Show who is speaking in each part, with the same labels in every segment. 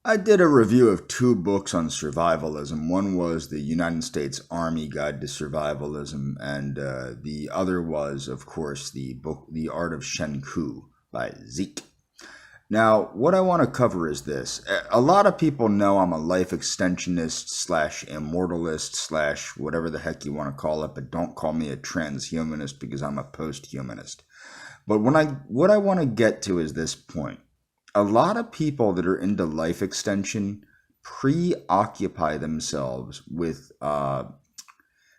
Speaker 1: I did a review of two books on survivalism. One was the United States Army Guide to Survivalism, and the other was, of course, the book The Art of Shenku by Zeke. Now, what I want to cover is this. A lot of people know I'm a life extensionist slash immortalist slash whatever the heck you want to call it, but don't call me a transhumanist because I'm a post-humanist. But what I want to get to is this point. A lot of people that are into life extension preoccupy themselves with, how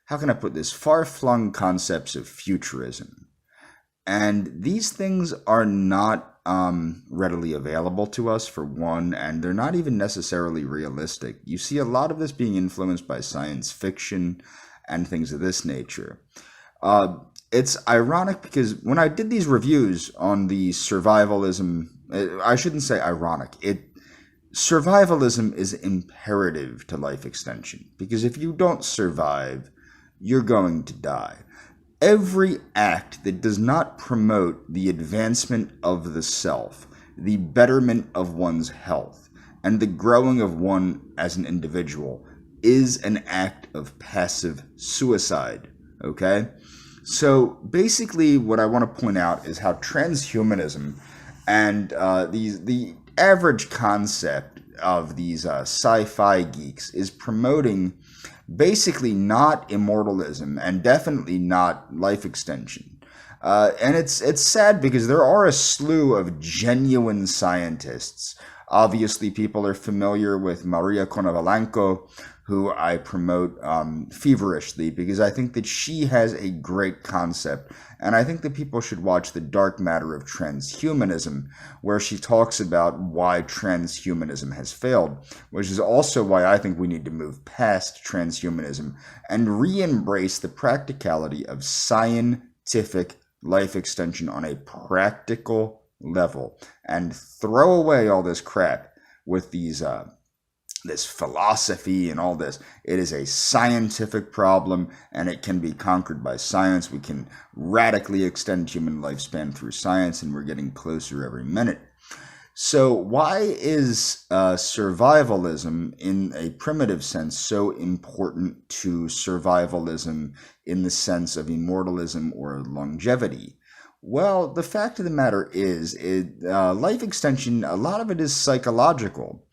Speaker 1: can I put this, far-flung concepts of futurism. And these things are not readily available to us, for one, and they're not even necessarily realistic. You see a lot of this being influenced by science fiction and things of this nature. It's ironic because when I did these reviews on the survivalism, I shouldn't say ironic. Survivalism is imperative to life extension because if you don't survive, you're going to die. Every act that does not promote the advancement of the self, the betterment of one's health, and the growing of one as an individual is an act of passive suicide, okay? So basically what I want to point out is how transhumanism and the average concept of these sci-fi geeks is promoting basically not immortalism and definitely not life extension. And it's sad because there are a slew of genuine scientists. Obviously, people are familiar with Maria Konovalenko, who I promote feverishly because I think that she has a great concept. And I think that people should watch The Dark Matter of Transhumanism, where she talks about why transhumanism has failed, which is also why I think we need to move past transhumanism and re-embrace the practicality of scientific life extension on a practical level and throw away all this crap with these this philosophy and all this. It is a scientific problem and it can be conquered by science. We can radically extend human lifespan through science, and we're getting closer every minute. So why is survivalism in a primitive sense so important to survivalism in the sense of immortalism or longevity? Well, the fact of the matter is, life extension, a lot of it is psychological.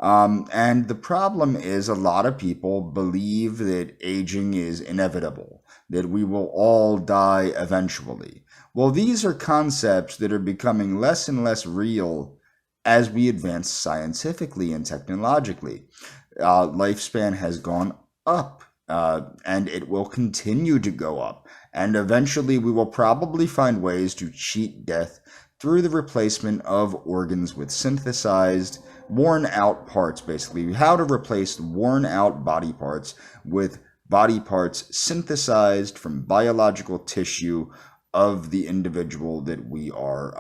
Speaker 1: And the problem is a lot of people believe that aging is inevitable, that we will all die eventually. Well, these are concepts that are becoming less and less real as we advance scientifically and technologically. Lifespan has gone up, and it will continue to go up. And eventually we will probably find ways to cheat death through the replacement of organs with synthesized, worn out parts, basically. How to replace worn out body parts with body parts synthesized from biological tissue of the individual that we are,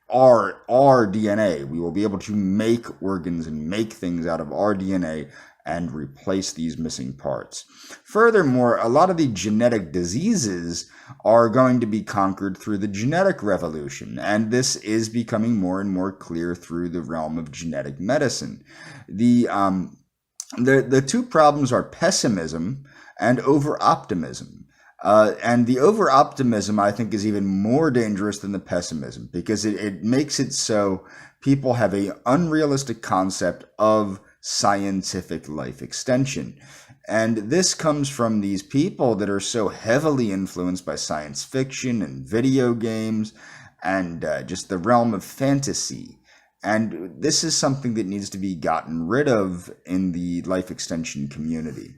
Speaker 1: our DNA. We will be able to make organs and make things out of our DNA and replace these missing parts. Furthermore, a lot of the genetic diseases are going to be conquered through the genetic revolution, and this is becoming more and more clear through the realm of genetic medicine. The two problems are pessimism and over-optimism. And the over-optimism, I think, is even more dangerous than the pessimism because it makes it so people have an unrealistic concept of scientific life extension. And this comes from these people that are so heavily influenced by science fiction and video games and just the realm of fantasy. And this is something that needs to be gotten rid of in the life extension community.